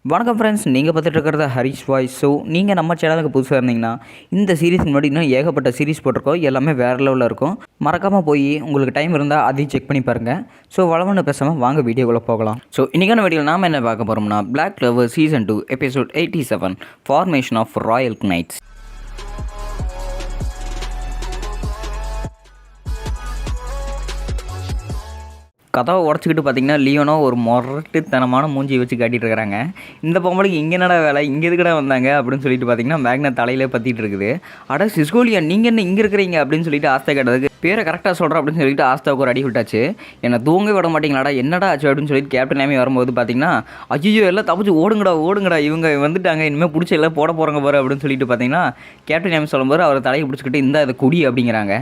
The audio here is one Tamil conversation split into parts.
வணக்கம் ஃப்ரெண்ட்ஸ், நீங்கள் பார்த்துட்டு இருக்கிறது ஹரிஷ் வாய்ஸ். ஸோ நீங்கள் நம்ம சேனலுக்கு புதுசாக இருந்தீங்கன்னா இந்த சீரிஸ் முன்னாடி இன்னும் ஏகப்பட்ட சீரிஸ் போட்டிருக்கோம். எல்லாமே வேறு லெவலில் இருக்கும். மறக்காமல் போய் உங்களுக்கு டைம் இருந்தால் அதையும் செக் பண்ணி பாருங்கள். ஸோ வளவன்னு பேசாமல் வாங்க வீடியோக்குள்ளே போகலாம். ஸோ இன்றைக்கான வீடியோவில் நாம் என்ன பார்க்க போகிறோம்னா Black Clover Season 2 Episode 87 Formation of Royal Knights. கதவை உடச்சிக்கிட்டு பார்த்தீங்கன்னா லியோனோ ஒரு முரட்டுத்தனமான மூஞ்சி வச்சு காட்டிகிட்டு இருக்கிறாங்க. இந்த பொம்பளைக்கு இங்கே என்னடா வேலை, இங்கே எதுக்கடா வந்தாங்க அப்படின்னு சொல்லிட்டு பார்த்தீங்கன்னா மேக்னா தலையிலே பற்றிட்டு இருக்குது. அட சிஸ்கோலியா, நீங்கள் என்ன இங்கே இருக்கிறீங்க அப்படின்னு சொல்லிட்டு ஆஸ்தா கேட்டதுக்கு பேரை கரெக்டாக சொல்கிறேன் அப்படின்னு சொல்லிட்டு ஆஸ்தாவுக்கு ஒரு அடி விட்டாச்சு. என்னை தூங்க விட மாட்டீங்களாடா, என்னடா ஆச்சு அப்படின்னு சொல்லிட்டு கேப்டன் நேமே வரும்போது பார்த்தீங்கன்னா ஐயோ எல்லாம் தப்பிச்சு ஓடுங்கடா இவங்க வந்துட்டாங்க, இனிமேல் பிடிச்ச எல்லாம் போட போகிறாங்க பாரு அப்படின்னு சொல்லிட்டு பார்த்தீங்கன்னா கேப்டன் நேமே சொல்லும்போது அவர் தலையை பிடிச்சிக்கிட்டு இந்த அதை குடி அப்படிங்கிறாங்க.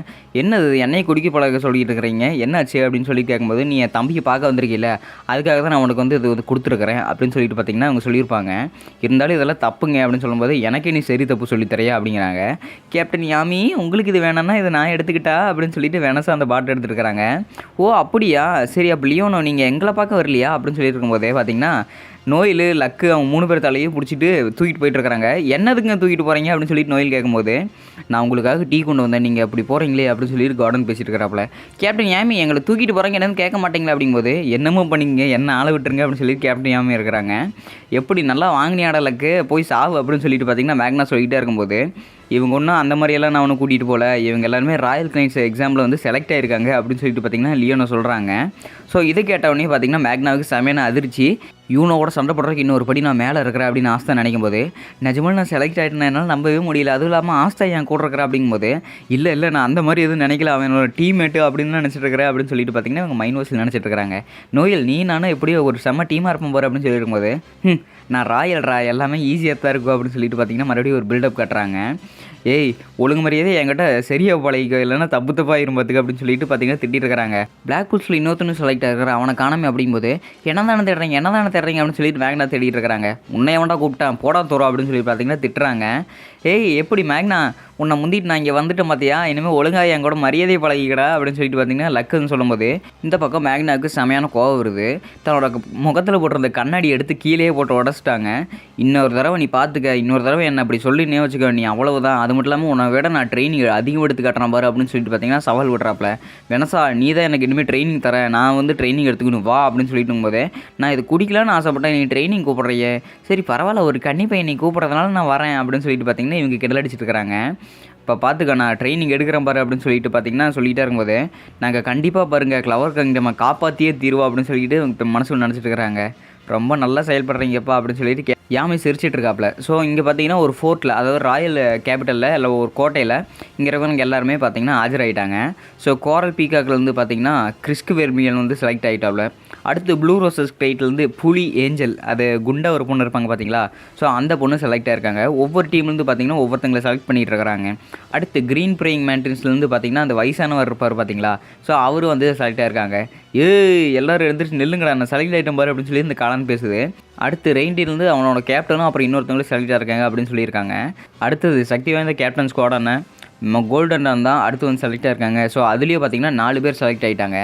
என்னது என்னையை குடிக்க பழக சொல்லிட்டு இருக்கிறீங்க, என்னாச்சு அப்படின்னு சொல்லி கேட்கும்போது நீ என் தம்பியை பார்க்க வந்திருக்கீல்ல, அதுக்காக தான் நான் உனக்கு இது கொடுத்துருக்குறேன் அப்படின்னு சொல்லிட்டு பார்த்தீங்கன்னா அவங்க சொல்லியிருப்பாங்க. இருந்தாலும் இதெல்லாம் தப்புங்க அப்படின்னு சொல்லும்போது எனக்கு நீ சரி தப்பு சொல்லித்தரையா அப்படிங்கிறாங்க. கேப்டன் யாமி, உங்களுக்கு இது வேணாம்னா இதை நான் எடுத்துக்கிட்டா அப்படின்னு சொல்லிட்டு வெனஸா அந்த பாட்டு எடுத்துருக்காங்க. ஓ அப்படியா, சரி அப்போ லியோனோ நீங்கள் எங்களை பார்க்க வரலையா அப்படின்னு சொல்லிட்டு இருக்கும்போதே பார்த்தீங்கன்னா நோயில் லக்கு அவங்க 3 பேர் தலையும் பிடிச்சிட்டு தூக்கிட்டு போயிட்டுருக்காங்க. என்னதுங்க தூக்கிட்டு போகிறீங்க அப்படின்னு சொல்லிட்டு நோயில் கேட்கும்போது நான் உங்களுக்காக டீ கொண்டு வந்தேன், நீங்கள் அப்படி போகிறீங்களே அப்படின்னு சொல்லிட்டு கார்டன் பேசிட்டு இருக்கிறாப்புல. கேப்டன் யாமி எங்களை தூக்கிட்டு போகிறாங்க என்னன்னு கேட்க மாட்டீங்களா அப்படிங்கும்போது என்னமோ பண்ணிங்க என்ன ஆளை விட்டுருங்க அப்படின்னு சொல்லிட்டு கேப்டன் யாமி இருக்கிறாங்க. எப்படி நல்லா வாங்கினியாட லக்கு, போய் சாவு அப்படின்னு சொல்லிட்டு பார்த்தீங்கன்னா மேக்னா சொல்லிகிட்டே இருக்கும்போது இவங்க ஒன்றும் அந்த மாதிரியெல்லாம் நான் ஒன்றும் கூட்டிகிட்டு போகல, இவங்க எல்லாருமே ராயல் கிளைண்ட்ஸ் எக்ஸாமில் செலக்ட் ஆகிருக்காங்க அப்படின்னு சொல்லிட்டு பார்த்தீங்கன்னா லியோனோ சொல்கிறாங்க. ஸோ இதை கேட்டவொடனே பார்த்தீங்கன்னா மேக்னாவுக்கு செமையான அதிர்ச்சி. யூனோவோட சண்டை போடுறதுக்கு இன்னொரு படி நான் மேலே இருக்கிறேன் அப்படின்னு ஆஸ்தா நினைக்கும் போது நிஜமாக நான் செலக்ட் ஆகிட்டேன், என்னால் நம்பவே முடியல, அதுவும் இல்லாமல் ஆஸ்தா என் கூட இருக்கிறேன் அப்படிங்கும்போது இல்லை நான் அந்த மாதிரி எதுவும் நினைக்கல, அவனோட டீம்மேட்டு அப்படின்னு நினச்சிட்டு இருக்கிறேன் அப்படின்னு சொல்லிட்டு பார்த்தீங்கன்னா அவங்க மைண்ட் வாய்ஸில் நினச்சிட்டு இருக்கிறாங்க. நோயல் நீ நானும் எப்படியோ ஒரு செம்ம டீமாக இருப்போம் போகிற அப்படின்னு சொல்லியிருக்கும்போது நான் ராயல்ரா எல்லாமே ஈஸியாக தான் இருக்கும் அப்படின்னு சொல்லிட்டு பார்த்தீங்கன்னா மறுபடியும் ஒரு பில்டப் கட்டுறாங்க. ஏய் ஒழுங்கு மரியாதை என்கிட்ட சரியாக பழகிக்க, இல்லைன்னா தப்பாக இரும்பத்துக்கு அப்படின்னு சொல்லிட்டு பார்த்தீங்கன்னா திட்டிட்டு இருக்கிறாங்க. பிளாக் புல்ஸில் இன்னொருத்தனும் செலக்ட் ஆகிருக்கிற அவனை காணாமே அப்படிங்கும்போது என்ன தானே தேடுறீங்க அப்படின்னு சொல்லிட்டு மேக்னா தேடிட்டு இருக்கிறாங்க. உன்னை எவன்டா கூப்பிட்டான் போடா தோறோம் அப்படின்னு சொல்லி பார்த்தீங்கன்னா திட்டுறாங்க. ஏய் எப்படி மேக்னா உன்னை முந்திட்டு நான் இங்கே வந்துட்டேன் பார்த்தியா, இனிமேல் ஒழுங்காக என் கூட மரியாதையை பழகிக்கடா அப்படின்னு சொல்லிட்டு பார்த்தீங்கன்னா லக்குன்னு சொல்லும்போது இந்த பக்கம் மேக்னாவுக்கு செமையான கோவம் வருது. தன்னோட முகத்தில் போட்டிருந்த கண்ணாடி எடுத்து கீழே போட்டு உடச்சிட்டாங்க. இன்னொரு தடவை நீ பார்த்துக்க, இன்னொரு தடவை என்ன அப்படி சொல்லினே வச்சுக்க, நீ அவ்வளவுதான், அது மட்டும் இல்லாமல் உன்னை விட நான் ட்ரைனிங் அதிகம் எடுத்து காட்டுறேன் பாரு அப்படின்னு சொல்லிட்டு பார்த்தீங்கன்னா சவால் விடுறாப்புல. வெனஸா நீ தான் எனக்கு இனிமேல் ட்ரைனிங் தரேன், நான் ட்ரைனிங் எடுத்துக்கணும் வா அப்படின்னு சொல்லிட்டு போதே நான் இது குடிக்கலான்னு ஆசைப்பட்டேன், நீ ட்ரைனிங் கூப்பிட்றையே, சரி பரவாயில்ல ஒரு கன்னி பையன் நீ கூப்பிட்றதுனால நான் வரேன் அப்படின்னு சொல்லிட்டு பார்த்தீங்கன்னா இவங்க கிடலடிச்சிட்டு இருக்கிறாங்க. இப்போ பார்த்துக்க நான் ட்ரைனிங் எடுக்கிறேன் பாரு அப்படின்னு சொல்லிட்டு பார்த்தீங்கன்னா சொல்லிகிட்டே இருக்கும்போது நாங்கள் கண்டிப்பாக பாருங்கள் கிளவர் கிங்டமை காப்பாற்றியே தீர்வோம் அப்படின்னு சொல்லிட்டு இப்போ மனசில் நினச்சிட்டு இருக்கிறாங்க. ரொம்ப நல்லா செயல்படுறீங்கப்பா அப்படின்னு சொல்லிட்டு யாமே சிரிச்சிட்டு இருக்காப்புல. ஸோ இங்கே பார்த்தீங்கன்னா ஒரு ஃபோர்ட்டில், அதாவது ராயல் கேபிட்டலில் இல்லை ஒரு கோட்டையில் இங்கே இருக்கிறவங்க எல்லாருமே பார்த்தீங்கன்னா ஆஜராகிட்டாங்க. ஸோ கோரல் பீகாக்லேருந்து பார்த்தீங்கன்னா கிறிஸ்க் வெர்மியல் செலக்ட் ஆகிட்டாப்புல. அடுத்து ப்ளூ ரோசஸ் கிரைட்லேருந்து புலி ஏஞ்சல், அது குண்டா ஒரு பொண்ணு இருப்பாங்க பார்த்தீங்களா, ஸோ அந்த பொண்ணு செலக்ட் ஆகிருக்காங்க. ஒவ்வொரு டீம்லேருந்து பார்த்தீங்கன்னா ஒவ்வொருத்தங்களை செலக்ட் பண்ணிகிட்டு இருக்கிறாங்க. அடுத்து க்ரீன் ப்ரேயிங் மேண்டன்ஸ்லேருந்து பார்த்தீங்கன்னா அந்த வயசானவர் இருப்பார் பார்த்தீங்களா, ஸோ அவரும் செலக்ட் ஆகிருக்காங்க. எல்லோரும் எழுந்திரிச்சு நெல்லுங்கடா நான் செலக்ட் ஆகிட்டேன் பாரு அப்படின்னு சொல்லி இந்த காலன் பேசுது. அடுத்து ரெயின்டியர்லேருந்து அவனோட கேப்டனும் அப்புறம் இன்னொருத்தவங்களும் செலக்ட் ஆகிருக்காங்க அப்படின்னு சொல்லியிருக்காங்க. அடுத்தது சக்தி வாய்ந்த கேப்டன் ஸ்குவாடான கோல்டன் தான் அடுத்து செலக்ட் ஆகிருக்காங்க. ஸோ அதுலேயே பார்த்தீங்கன்னா 4 பேர் செலக்ட் ஆகிட்டாங்க.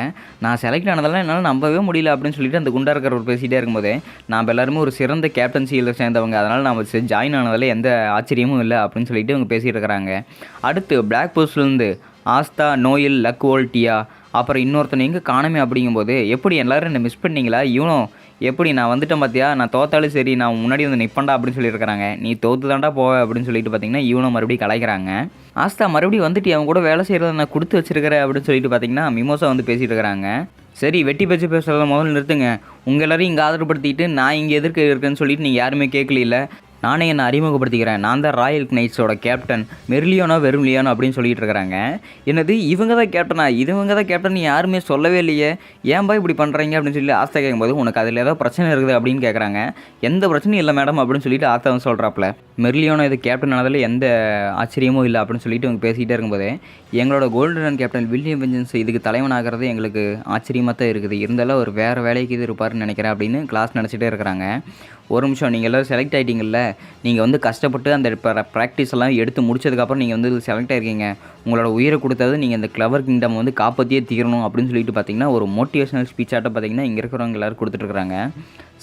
நான் செலக்ட் ஆனதெல்லாம் என்னால் நம்பவே முடியல அப்படின்னு சொல்லிட்டு அந்த குண்டா இருக்கிறவர் பேசிகிட்டே இருக்கும்போது நாம் எல்லாருமே ஒரு சிறந்த கேப்டன்சியில் சேர்ந்தவங்க, அதனால் நம்ம ஜாயின் ஆனதில் எந்த ஆச்சரியமும் இல்லை அப்படின்னு சொல்லிட்டு அவங்க பேசிகிட்டு இருக்கிறாங்க. அடுத்து பிளாக் போஸ்ட்லேருந்து ஆஸ்தா, நோயல், லக்வோல், டியா, அப்புறம் இன்னொருத்தனை எங்கே காணமே அப்படிங்கும்போது எப்படி எல்லோரும் என்னை மிஸ் பண்ணிங்களா, இவனோ எப்படி நான் வந்துட்டேன் பார்த்தியா, நான் தோத்தாலும் சரி நான் முன்னாடி நிற்பண்டா அப்படின்னு சொல்லியிருக்கிறாங்க. நீ தோற்று தாண்டா போவ அப்படின்னு சொல்லிட்டு பார்த்தீங்கன்னா இவனை மறுபடியும் கலாய்க்கிறாங்க. ஆஸ்தா மறுபடியும் வந்துட்டு அவன் கூட வேலை செய்கிறத நான் கொடுத்து வச்சிருக்கிறேன் அப்படின்னு சொல்லிட்டு பார்த்தீங்கன்னா மிமோசா பேசிகிட்டு இருக்கிறாங்க. சரி வெட்டி பேச்சு பேசுகிறத முதல்ல நிறுத்துங்க, உங்கள் எல்லோரும் இங்கே ஆதரப்படுத்திட்டு நான் இங்கே எதிர்க்க இருக்கேன்னு சொல்லிட்டு நீங்கள் யாருமே கேட்கல. நானே என்னை அறிமுகப்படுத்திக்கிறேன், நான் தான் ராயல் கினைட்ஸோட கேப்டன் மெர்லியோனோ வெர்மிலியோனோ அப்படின்னு சொல்லிட்டு இருக்கிறாங்க. என்னது இவங்க தான் கேப்டனா, இவங்க தான் கேப்டன் யாருமே சொல்லவே இல்லையே, ஏன்பா இப்படி பண்ணுறீங்க அப்படின்னு சொல்லி ஆஸ்தா கேட்கும்போது உனக்கு அதில் ஏதோ பிரச்சனை இருக்குது அப்படின்னு கேட்குறாங்க. எந்த பிரச்சனையும் இல்லை மேடம் அப்படின்னு சொல்லிட்டு ஆஸ்தா சொல்கிறாப்புல. மெர்லியோனோ இது கேப்டன் ஆனதில் எந்த ஆச்சரியமும் இல்லை அப்படின்னு சொல்லிட்டு அவங்க பேசிகிட்டே இருக்கும்போது எங்களோட கோல்டன் கேப்டன் வில்லியம் வெஞ்சன்ஸ் இதுக்கு தலைவனாகிறது எங்களுக்கு ஆச்சரியமாக தான் இருக்குது, இருந்தாலும் அவர் வேறு வேலைக்கு இது இருப்பார்னு நினைக்கிறேன் அப்படின்னு கிளாஸ் நினச்சிட்டே இருக்கிறாங்க. ஒரு நிமிஷம், நீங்கள் எல்லோரும் செலக்ட் ஆகிட்டீங்கல்ல, நீங்கள் வந்து கஷ்டப்பட்டு அந்த ப்ராக்டிஸ் எல்லாம் எடுத்து முடிச்சதுக்கப்புறம் நீங்கள் வந்து செலக்ட் ஆகிருக்கீங்க, உங்களோட உயிரை கொடுத்தது நீங்கள் இந்த கிளவர் கிங்டம் வந்து காப்பாற்றியே தீரணும் அப்படின்னு சொல்லிட்டு பார்த்தீங்கன்னா ஒரு மோட்டிவேஷனல் ஸ்பீச்சாட்ட பார்த்தீங்கன்னா இங்கே இருக்கிறவங்க எல்லோரும் கொடுத்துட்ருக்குறாங்க.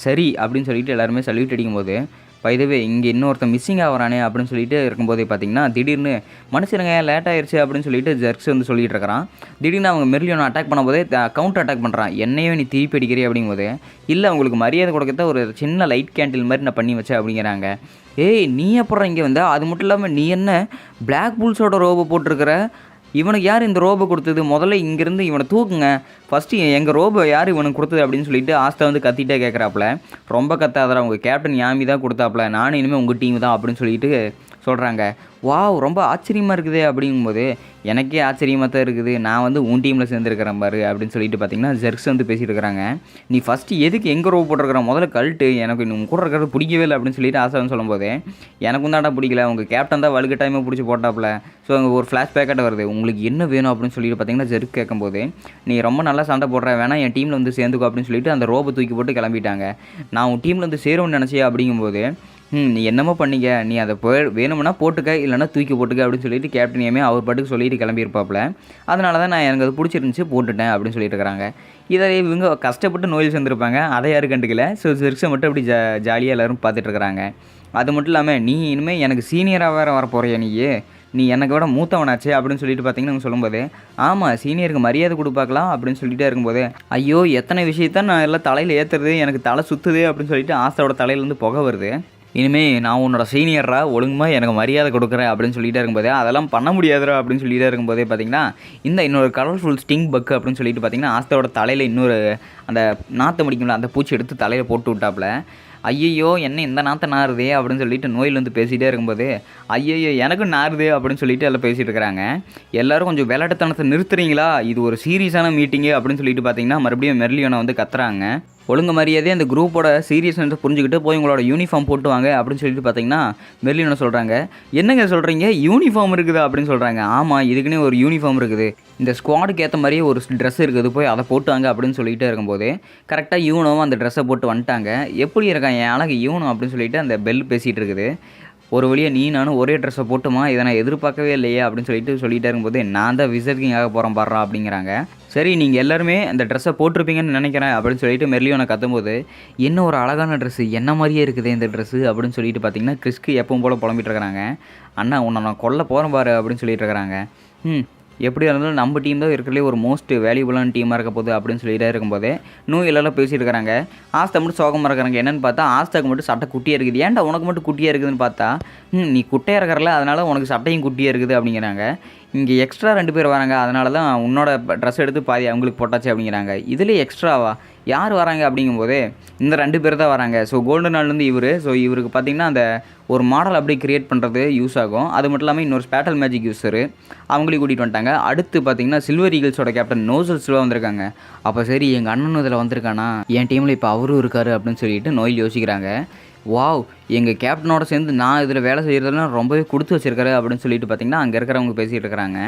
சரி அப்படின்னு சொல்லிட்டு எல்லாருமே சல்யூட் அடிக்கும்போது, பை த வே இங்கே இன்னொருத்தன் மிஸ்ஸிங் ஆகிறானே அப்படின்னு சொல்லிட்டு இருக்கும்போதே பார்த்தீங்கன்னா திடீர்னு மனுஷனுங்க லேட் ஆயிடுச்சு அப்படின்னு சொல்லிட்டு ஜெர்க்ஸ் வந்து சொல்லிட்டு இருக்கிறான். திடீர்னு அவங்க மெர்லியோனை அட்டாக் பண்ணும்போதே கவுண்டர் அட்டாக் பண்ணுறான். என்னையும் நீ திருப்பி அடிக்கிறே அப்படிங்கும்போது, இல்லை அவங்களுக்கு மரியாதை கொடுக்கத்த ஒரு சின்ன லைட் கேண்டில் மாதிரி நான் பண்ணி வச்சேன் அப்படிங்கிறாங்க. ஏய் நீ அப்புறம் இங்கே வந்த, அது மட்டும் இல்லாமல் நீ என்ன பிளாக் புல்ஸோட ரோபோ போட்டிருக்கிற, இவனுக்கு யார் இந்த ரோபோ கொடுத்தது, முதல்ல இங்கேருந்து இவனை தூக்குங்க, ஃபஸ்ட்டு எங்கள் ரோபோ யார் இவனுக்கு கொடுத்தது அப்படின்னு சொல்லிட்டு ஆஸ்தா வந்து கத்திட்டே கேட்குறாப்புல. ரொம்ப கத்தாதரா, உங்கள் கேப்டன் யாமி தான் கொடுத்தாப்புல, நானும் இனிமேல் உங்கள் டீம் தான் அப்படின்னு சொல்லிட்டு சொல்கிறாங்க. வாவ் ரொம்ப ஆச்சரியமாக இருக்குது அப்படிங்கும்போது, எனக்கே ஆச்சரியமாக தான் இருக்குது, நான் வந்து உன் டீமில் சேர்ந்துருக்கிறேன் பாரு அப்படின்னு சொல்லிட்டு பார்த்தீங்கன்னா ஜெர்க்ஸ் வந்து பேசிகிட்டு இருக்கிறாங்க. நீ ஃபஸ்ட்டு எதுக்கு எங்கே ரோபோ போட்டிருக்கிற, முதல்ல கழட்டு, எனக்கு இன்னும் கூட இருக்கிறது பிடிக்கவே இல்லை அப்படின்னு சொல்லிட்டு ஆசை வந்து சொல்லும்போது, எனக்கும் தான்டா பிடிக்கல, உங்கள் கேப்டன் தான் வலுக்க டைமாக பிடிச்சி போட்டாப்புல. ஸோ அங்கே ஒரு ஃப்ளாஷ்பேக்காட்ட வருது, உங்களுக்கு என்ன வேணும் அப்படின்னு சொல்லிட்டு பார்த்தீங்கன்னா ஜெர்க் கேட்கும்போது, நீ ரொம்ப நல்லா சண்டை போடுற, வேணா என் டீமில் வந்து சேர்ந்துக்கோ அப்படின்னு சொல்லிட்டு அந்த ரோபோ தூக்கி போட்டு கிளம்பிட்டாங்க. நான் உன் டீமில் வந்து சேரும்னு நினச்சியா அப்படிங்கும்போது, நீ என்னமோ பண்ணிக்க, நீ அதை வேணும்னா போட்டுக்க, இல்லைனா தூக்கி போட்டுக்க அப்படின்னு சொல்லிட்டு கேப்டனையுமே அவர் பாட்டுக்கு சொல்லிட்டு கிளம்பியிருப்பாப்புல. அதனால தான் நான் எனக்கு அது பிடிச்சிருந்துச்சி போட்டுட்டேன் அப்படின்னு சொல்லிட்டு இருக்கிறாங்க. இதை இவங்க கஷ்டப்பட்டு நோயில் சேர்ந்துருப்பாங்க, அதை யாரும் கண்டுக்கல. ஸோ ஜெர்க்ஸை மட்டும் அப்படி ஜாலியாக எல்லோரும் பார்த்துட்ருக்குறாங்க. அது மட்டும் இல்லாமல், நீ இனிமேல் எனக்கு சீனியராக வேறு வர போகிறியா, நீ எனக்கு விட மூத்தவனாச்சு அப்படின்னு சொல்லிட்டு பார்த்தீங்கன்னா அவங்க சொல்லும்போது, ஆமாம் சீனியருக்கு மரியாதை கொடுப்பாக்கலாம் அப்படின்னு சொல்லிட்டே இருக்கும்போது, ஐயோ எத்தனை விஷயத்தான் நான் எல்லாம் தலையில் ஏற்றுறது, எனக்கு தலை சுற்றுது அப்படின்னு சொல்லிட்டு ஆஸ்தாவோட தலையிலேருந்து புகை வருது. இனிமேல் நான் உன்னோட சீனியரா, ஒழுங்குமாக எனக்கு மரியாதை கொடுக்குறேன் அப்படின்னு சொல்லிகிட்டே இருக்கும்போதே, அதெல்லாம் பண்ண முடியாதுரா அப்படின்னு சொல்லிகிட்டே இருக்கும்போதே பார்த்தீங்கன்னா, இன்னொரு கலர்ஃபுல் ஸ்டிங் பக் அப்படின்னு சொல்லிட்டு பார்த்தீங்கன்னா ஆஸ்தாவோட தலையில் இன்னொரு அந்த நாற்று முடிக்கும்ல அந்த பூச்சி எடுத்து தலையில் போட்டு விட்டாப்புல. ஐயையோ என்ன இந்த நாற்றை நாறுதே அப்படின்னு சொல்லிட்டு நோயில் வந்து பேசிகிட்டே இருக்கும்போது, ஐயையோ எனக்கும் நாறுது அப்படின்னு சொல்லிட்டு எல்லாம் பேசிகிட்டு இருக்கிறாங்க. எல்லோரும் கொஞ்சம் விளையாட்டுத்தனத்தை நிறுத்துறீங்களா, இது ஒரு சீரியஸான மீட்டிங்கு அப்படின்னு சொல்லிட்டு பார்த்தீங்கன்னா மறுபடியும் மெர்லியோனை வந்து கத்துறாங்க. ஒழுங்கு மரியாதை அந்த குரூப்போட சீரியஸ்னஸ் புரிஞ்சுக்கிட்டு போய் உங்களோட யூனிஃபார்ம் போட்டு வாங்க அப்படின்னு சொல்லிட்டு பார்த்தீங்கன்னா மெர்லியோனை சொல்கிறாங்க. என்னங்க சொல்கிறீங்க, யூனிஃபார்ம் இருக்குது அப்படின்னு சொல்கிறாங்க. ஆமாம் இதுக்குன்னே ஒரு யூனிஃபார்ம் இருக்குது, இந்த ஸ்குவாடுக்கு ஏற்ற மாதிரியே ஒரு ட்ரெஸ் இருக்குது, போய் அதை போட்டுவாங்க அப்படின்னு சொல்லிகிட்டே இருக்கும்போது கரெக்டாக யூனோவும் அந்த ட்ரெஸ்ஸை போட்டு வந்துட்டாங்க. எப்படி இருக்கான் என் அழகு யூனோ அப்படின்னு சொல்லிட்டு அந்த பெல் பேசிகிட்டு இருக்குது. ஒரு வழியாக நீ நானும் ஒரே ட்ரெஸ்ஸை போட்டுமா, இதை நான் எதிர்பார்க்கவே இல்லையே அப்படின்னு சொல்லிகிட்டே இருக்கும்போது, நான் தான் விசிட்டிங் ஆக போகிறேன் பாடுறா அப்படிங்கிறாங்க. சரி நீங்கள் எல்லாருமே அந்த ட்ரெஸ்ஸை போட்டிருப்பீங்கன்னு நினைக்கிறேன் அப்படின்னு சொல்லிட்டு மெர்லியோனை கத்தும்போது, என்ன ஒரு அழகான ட்ரெஸ்ஸு, என்ன மாதிரியே இருக்குது இந்த ட்ரெஸ்ஸு அப்படின்னு சொல்லிட்டு பார்த்தீங்கன்னா கிறிஸ்க்கு எப்பவும் போல் புலம்பிட்டு இருக்கிறாங்க. அண்ணா உன்னை நான் கொல்ல போகிறேன் பாரு அப்படின்னு சொல்லிட்டு இருக்கிறாங்க. எப்படி இருந்தாலும் நம்ம டீம் தான் இருக்கிறதுலே ஒரு மோஸ்ட் வேல்யூபுளான டீமாக இருக்க போகுது அப்படின்னு சொல்லிட்டே இருக்கும்போது எல்லாம் பேசிட்டு இருக்கிறாங்க. ஆஸ்தா மட்டும் சோகமாக இருக்கிறாங்க. என்னென்னு பார்த்தா ஆஸ்தாக்கு மட்டும் சட்டை குட்டியாக இருக்குது. ஏன்டா உனக்கு மட்டும் குட்டியாக இருக்குதுன்னு பார்த்தா, நீ குட்டையாக இருக்கிறல அதனால் உனக்கு சட்டையும் குட்டியாக இருக்குது அப்படிங்கிறாங்க. இங்கே எக்ஸ்ட்ரா 2 பேர் வராங்க, அதனால தான் உன்னோட ட்ரெஸ் எடுத்து பாதி அவங்களுக்கு போட்டாச்சு அப்படிங்கிறாங்க. இதுலேயே எக்ஸ்ட்ராவா யார் வராங்க அப்படிங்கும்போது, இந்த 2 பேர் தான் வராங்க. ஸோ கோல்டன் நாள்லேருந்து ஸோ இவருக்கு பார்த்திங்கன்னா அந்த ஒரு மாடல் அப்படி க்ரியேட் பண்ணுறது யூஸ் ஆகும். அது மட்டும் இல்லாமல் இன்னொரு ஸ்பேட்டல் மேஜிக் யூஸரு அவங்களையும் கூட்டிகிட்டு வந்துட்டாங்க. அடுத்து பார்த்திங்கன்னா சில்வர் ஈகிள்ஸோட கேப்டன் நோசல் சில்வா வந்திருக்காங்க. அப்போ சரி எங்கள் அண்ணனும் இதில் வந்திருக்கானா, என் டீமில் இப்போ அவரும் இருக்கார் அப்படின்னு சொல்லிட்டு நோயில் யோசிக்கிறாங்க. வாவ் எங்கள் கேப்டனோட சேர்ந்து நான் இதில் வேலை செய்கிறதுலாம் ரொம்பவே கொடுத்து வச்சிருக்காரு அப்படின்னு சொல்லிட்டு பார்த்தீங்கன்னா அங்கே இருக்கிறவங்க பேசிகிட்டு இருக்கிறாங்க.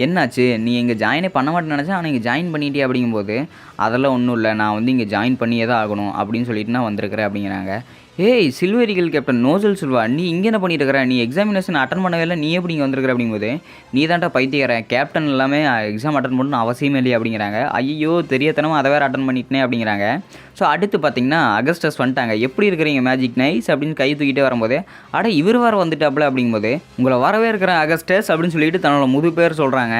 என்னாச்சு நீ இங்கே ஜாயினே பண்ண மாட்டேன்னு நினச்சேன், ஆனால் இங்கே ஜாயின் பண்ணிட்டே அப்படிங்கும்போது, அதெல்லாம் ஒன்றும் இல்லை, நான் வந்து இங்கே ஜாயின் பண்ணியே தான் ஆகணும் அப்படின்னு சொல்லிட்டு நான் வந்திருக்கிறேன் அப்படிங்கிறாங்க. ஏய் silver eagle captain nozzle Silva, நீ இங்கே என்ன பண்ணிட்டு இருக்கிற, நீ எக்ஸாமினேஷன் அட்டன் பண்ணவே இல்லை, நீ எப்படி இங்கே வந்திருக்கிற அப்படிங்கும்போது, நீ தான்டா பைத்தியக்காரன், கேப்டன் எல்லாமே எக்ஸாம் அட்டன் பண்ணணும்னு அவசியமே இல்லையே அப்படிங்கிறாங்க. ஐயோ தெரியாதனமாக அதை வேறு அட்டன் பண்ணிட்டேனே அப்படிங்கிறாங்க. ஸோ அடுத்து பார்த்தீங்கன்னா அகஸ்டஸ் வந்துட்டாங்க. எப்படி இருக்கிறீங்க மேஜிக் நைஸ் அப்படின்னு கை தூக்கிட்டே வரும்போது, அட இவர் வர வந்துட்டாப்புல அப்படிங்கும்போது, உங்களை வரவே இருக்கிற அகஸ்டஸ் அப்படின்னு சொல்லிட்டு தன்னோட முது பேர் சொல்கிறாங்க.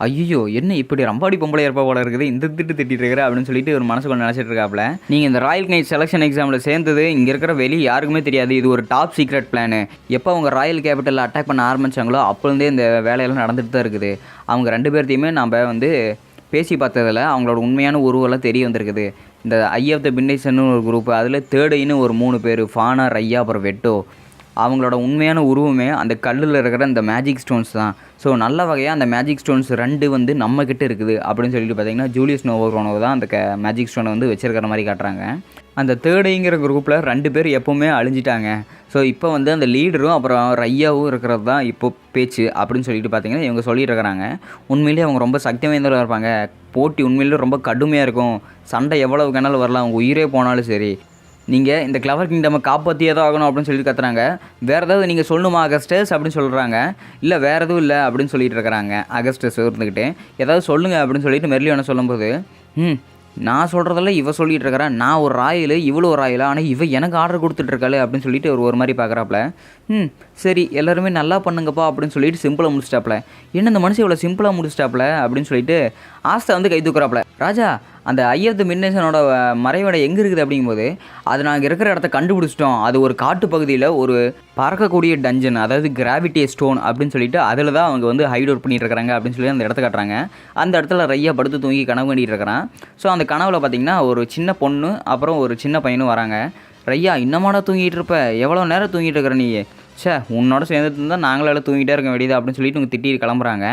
ஐயோ என்ன இப்படி ரம்பாடி பொம்பளை இருப்பா போல இருக்குது, இந்த திட்டிட்டு இருக்கிற அப்படின்னு சொல்லிட்டு ஒரு மனசுக்குள்ள நினச்சிட்டு இருக்காப்புல. நீங்கள் இந்த ராயல் நைட் செலெக்ஷன் எக்ஸாமில் சேர்ந்தது இங்கே இருக்கிற வெளியே யாருக்குமே தெரியாது, இது ஒரு டாப் சீக்ரெட் பிளானு. எப்போ அவங்க ராயல் கேபிட்டலில் அட்டாக் பண்ண ஆரம்பித்தாங்களோ அப்போலேருந்தே இந்த வேலையெல்லாம் நடந்துட்டு தான் இருக்குது. அவங்க 2 பேர்த்தையுமே நம்ம வந்து பேசி பார்த்ததில் அவங்களோட உண்மையான உருவெல்லாம் தெரிய வந்திருக்குது. இந்த ஐ ஆஃப் த பின்னேஷன் ஒரு குரூப்பு, அதில் தேர்ட் ஐன்னு ஒரு 3 பேர், ஃபானா, ரையா, அப்புறம் வெட்டோ, அவங்களோட உண்மையான உருவமே அந்த கல்லில் இருக்கிற இந்த மேஜிக் ஸ்டோன்ஸ் தான். ஸோ நல்ல வகையாக அந்த மேஜிக் ஸ்டோன்ஸ் 2 வந்து நம்மக்கிட்ட இருக்குது அப்படின்னு சொல்லிட்டு பார்த்தீங்கன்னா ஜூலியஸ் நோவோக்ரோனோ தான் அந்த மேஜிக் ஸ்டோனை வந்து வச்சிருக்கிற மாதிரி காட்டுறாங்க. அந்த தேர்டுங்கிற குரூப்பில் 2 பேர் எப்போவுமே அழிஞ்சிட்டாங்க. ஸோ இப்போ வந்து அந்த லீடரும் அப்புறம் ரையாவும் இருக்கிறது தான் இப்போ பேச்சு அப்படின்னு சொல்லிட்டு பார்த்தீங்கன்னா இவங்க சொல்லிட்டு இருக்கிறாங்க. உண்மையிலேயே அவங்க ரொம்ப சக்தி வாய்ந்தவராக இருப்பாங்க, போட்டி உண்மையிலேயே ரொம்ப கடுமையாக இருக்கும், சண்டை எவ்வளவு கணாலும் வரலாம், அவங்க உயிரே போனாலும் சரி. நீங்கள் இந்த கிளவர் கிங்டமை காப்பாற்றியே தான் ஆகணும் அப்படின்னு சொல்லி கத்துறாங்க. வேறு ஏதாவது நீங்கள் சொல்லணுமா அகஸ்டஸ் அப்படின்னு சொல்கிறாங்க. இல்லை வேறு எதுவும் இல்லை அப்படின்னு சொல்லிட்டு இருக்கிறாங்க அகஸ்டஸ் இருந்துக்கிட்டு. ஏதாவது சொல்லுங்கள் அப்படின்னு சொல்லிட்டு மெர்லியோனை சொல்லும்போது, நான் சொல்கிறதெல்லாம் இவ சொல்லிகிட்டு இருக்கிறா, நான் ஒரு ராயல் இவ்வளோ ஒரு ராயலா, ஆனால் இவ எனக்கு ஆர்டர் கொடுத்துட்ருக்காளே அப்படின்னு சொல்லிட்டு ஒரு மாதிரி பார்க்குறாப்புல. சரி எல்லாருமே நல்லா பண்ணுங்கப்பா அப்படின்னு சொல்லிட்டு சிம்பிளாக முடிச்சிட்டாப்புல. என்ன இந்த மனுஷன் இவ்வளோ சிம்பிளாக முடிச்சிட்டாப்புல அப்படின்னு சொல்லிட்டு ஆஸ்தா வந்து கை தூக்குறாப்புல. ராஜா அந்த ஐ ஆஃப் தி மிட்நேஷனோட மறைவிடம் எங்கே இருக்குது அப்படிங்கும்போது, அது நாங்கள் இருக்கிற இடத்த கண்டுபிடிச்சிட்டோம். அது ஒரு காட்டு பகுதியில் ஒரு பறக்கக்கூடிய டஞ்சன், அதாவது கிராவிட்டி ஸ்டோன் அப்படின்னு சொல்லிட்டு அதில் தான் அவங்க வந்து ஹைட் அவுட் பண்ணிட்டு இருக்கிறாங்க அப்படின்னு சொல்லி அந்த இடத்த காட்டுறாங்க. அந்த இடத்துல ரையா படுத்து தூங்கி கனவு கண்டிகிட்டு இருக்கிறான். ஸோ அந்த கனவில் பார்த்திங்கன்னா ஒரு சின்ன பொண்ணு அப்புறம் ஒரு சின்ன பையனும் வராங்க. ரையா இன்னமாடா தூங்கிட்டு இருப்ப, எவ்வளோ நேரம் தூங்கிட்டு இருக்கிற நீ, உன்னோட சேர்ந்துட்டு இருந்தால் நாங்களால் தூங்கிட்டே இருக்க வேண்டியது அப்படின்னு சொல்லிட்டு உங்கள் திட்டி கிளம்புறாங்க.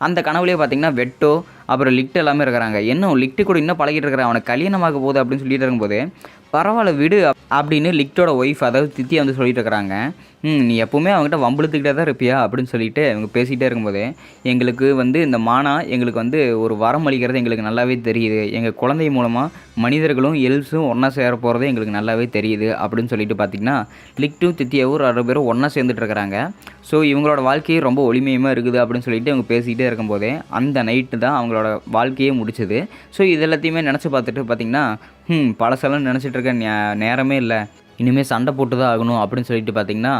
அந்த கனவுலேயே பார்த்தீங்கன்னா வெட்டோ அப்புறம் லிக்ட் எல்லாமே இருக்கிறாங்க. இன்னும் லிக்ட்டு கூட இன்னும் பழகிட்டு இருக்கிறான், அவனை கல்யாணமாக போகுது அப்படின்னு சொல்லிட்டு இருக்கும்போது, பரவாயில்ல விடு அப்படின்னு லிக்டோட ஒய்ஃப் அதாவது தித்தியை வந்து சொல்லிட்டு இருக்கிறாங்க. நீ எப்போவுமே அவங்ககிட்ட வம்பளுத்துக்கிட்டே தான் இருப்பியா அப்படின்னு சொல்லிட்டு அவங்க பேசிகிட்டே இருக்கும்போது, எங்களுக்கு வந்து இந்த மானா எங்களுக்கு வந்து ஒரு வரம் அளிக்கிறது எங்களுக்கு நல்லாவே தெரியுது. எங்கள் குழந்தை மூலமாக மனிதர்களும் எல்ஸும் ஒன்றா சேர போகிறது எங்களுக்கு நல்லாவே தெரியுது அப்படின்னு சொல்லிட்டு பார்த்திங்கன்னா லிக்ட்டும் தித்தியாவும் 2 பேரும் ஒன்றா சேர்ந்துட்டு இருக்கிறாங்க. ஸோ இவங்களோட வாழ்க்கையே ரொம்ப ஒளிமயமாக இருக்குது அப்படின்னு சொல்லிட்டு அவங்க பேசிக்கிட்டே இருக்கும்போதே அந்த நைட்டு தான் அவங்களோட வாழ்க்கையே முடிச்சுது. ஸோ இது எல்லாத்தையுமே நினச்சி பார்த்துட்டு பார்த்திங்கன்னா பழசெல்லாம் நினச்சிட்டு இருக்க நேரமே இல்லை, இனிமேல் சண்டை போட்டு தான் ஆகணும் அப்படின்னு சொல்லிட்டு பார்த்திங்கன்னா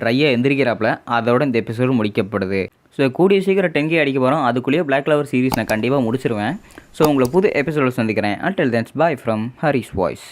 ரையா எந்திரிக்கிறாப்புல. அதோட இந்த எபிசோடு முடிக்கப்படுது. ஸோ கூடிய சீக்கிரம் 10K அடிக்க போகிறோம். அதுக்குள்ளேயே பிளாக் கிளவர் சீரிஸ் நான் கண்டிப்பாக முடிச்சிருவேன். ஸோ உங்களை புது எபிசோட சந்திக்கிறேன். Until then, bye from Hari's Voice.